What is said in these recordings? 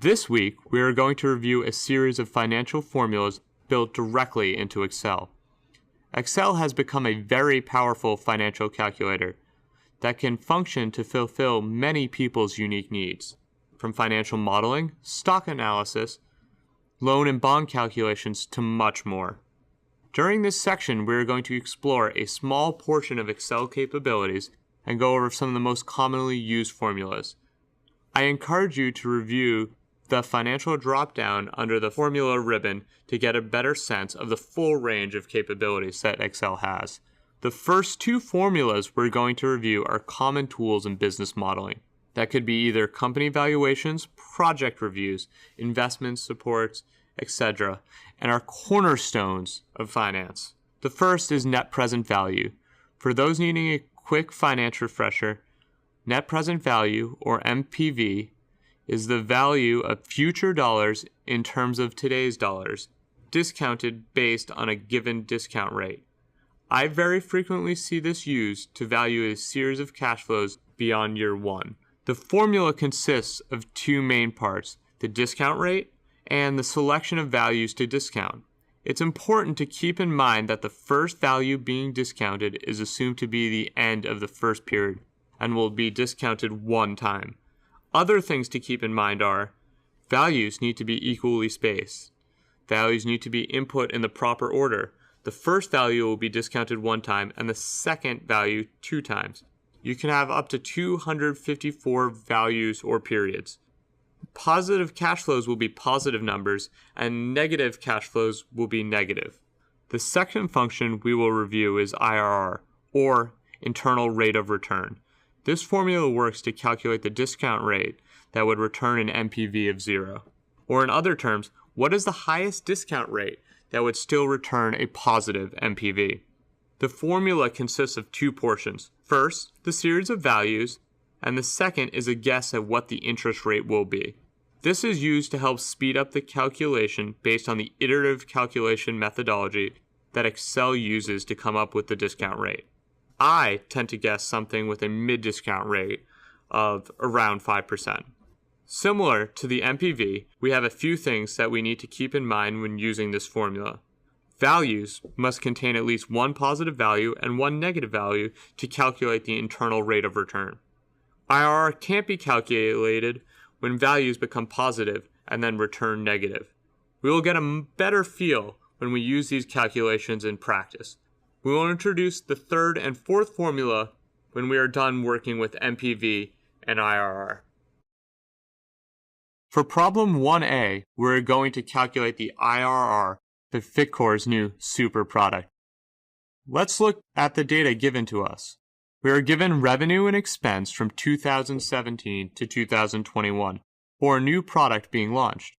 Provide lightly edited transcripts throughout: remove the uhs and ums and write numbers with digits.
This week, we are going to review a series of financial formulas built directly into Excel. Excel has become a very powerful financial calculator that can function to fulfill many people's unique needs, from financial modeling, stock analysis, loan and bond calculations, to much more. During this section, we are going to explore a small portion of Excel capabilities and go over some of the most commonly used formulas. I encourage you to review the financial dropdown under the formula ribbon to get a better sense of the full range of capabilities that Excel has. The first two formulas we're going to review are common tools in business modeling. That could be either company valuations, project reviews, investment supports, etc., and are cornerstones of finance. The first is net present value. For those needing a quick finance refresher, net present value, or NPV, is the value of future dollars in terms of today's dollars, discounted based on a given discount rate. I very frequently see this used to value a series of cash flows beyond year one. The formula consists of two main parts, the discount rate and the selection of values to discount. It's important to keep in mind that the first value being discounted is assumed to be the end of the first period and will be discounted one time. Other things to keep in mind are values need to be equally spaced. Values need to be input in the proper order. The first value will be discounted one time and the second value two times. You can have up to 254 values or periods. Positive cash flows will be positive numbers and negative cash flows will be negative. The second function we will review is IRR, or internal rate of return. This formula works to calculate the discount rate that would return an NPV of 0. Or in other terms, what is the highest discount rate that would still return a positive NPV? The formula consists of two portions. First, the series of values, and the second is a guess at what the interest rate will be. This is used to help speed up the calculation based on the iterative calculation methodology that Excel uses to come up with the discount rate. I tend to guess something with a mid-discount rate of around 5%. Similar to the NPV, we have a few things that we need to keep in mind when using this formula. Values must contain at least one positive value and one negative value to calculate the internal rate of return. IRR can't be calculated when values become positive and then return negative. We will get a better feel when we use these calculations in practice. We will introduce the third and fourth formula when we are done working with NPV and IRR. For problem 1A, we're going to calculate the IRR of Fitcor's new super product. Let's look at the data given to us. We are given revenue and expense from 2017 to 2021 for a new product being launched.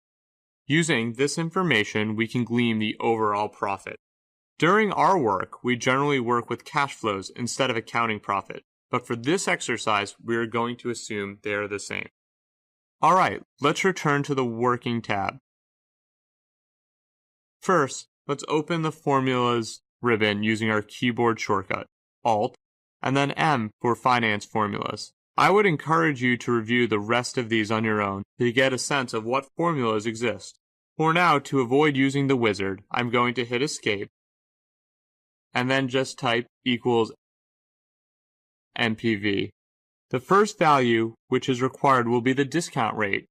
Using this information, we can glean the overall profit. During our work, we generally work with cash flows instead of accounting profit, but for this exercise, we are going to assume they are the same. Alright, let's return to the Working tab. First, let's open the Formulas ribbon using our keyboard shortcut, Alt, and then M for Finance Formulas. I would encourage you to review the rest of these on your own to get a sense of what formulas exist. For now, to avoid using the wizard, I'm going to hit Escape, and then just type equals NPV. The first value which is required will be the discount rate,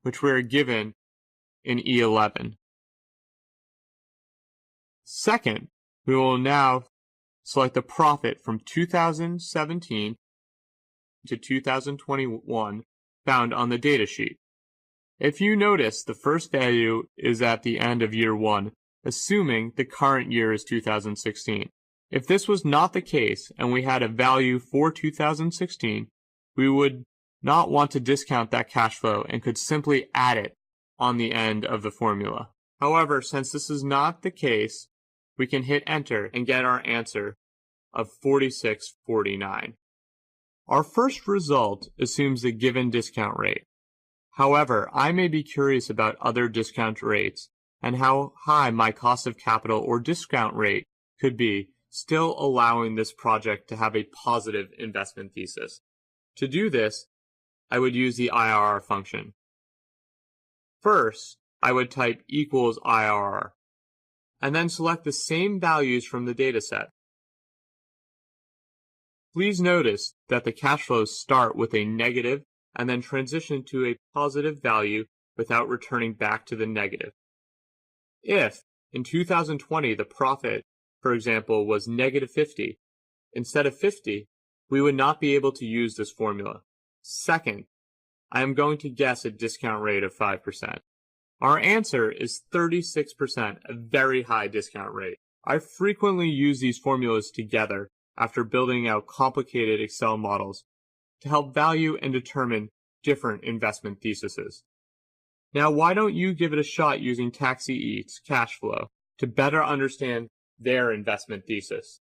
which we are given in E11. Second, we will now select the profit from 2017 to 2021 found on the datasheet. If you notice, the first value is at the end of year 1, assuming the current year is 2016. If this was not the case and we had a value for 2016, we would not want to discount that cash flow and could simply add it on the end of the formula. However, since this is not the case, we can hit enter and get our answer of 46.49. Our first result assumes the given discount rate. However, I may be curious about other discount rates and how high my cost of capital or discount rate could be, still allowing this project to have a positive investment thesis. To do this, I would use the IRR function. First, I would type equals IRR, and then select the same values from the dataset. Please notice that the cash flows start with a negative and then transition to a positive value without returning back to the negative. If, in 2020, the profit, for example, was negative 50, instead of 50, we would not be able to use this formula. Second, I am going to guess a discount rate of 5%. Our answer is 36%, a very high discount rate. I frequently use these formulas together after building out complicated Excel models to help value and determine different investment theses. Now, why don't you give it a shot using Taxi Eats cash flow to better understand their investment thesis?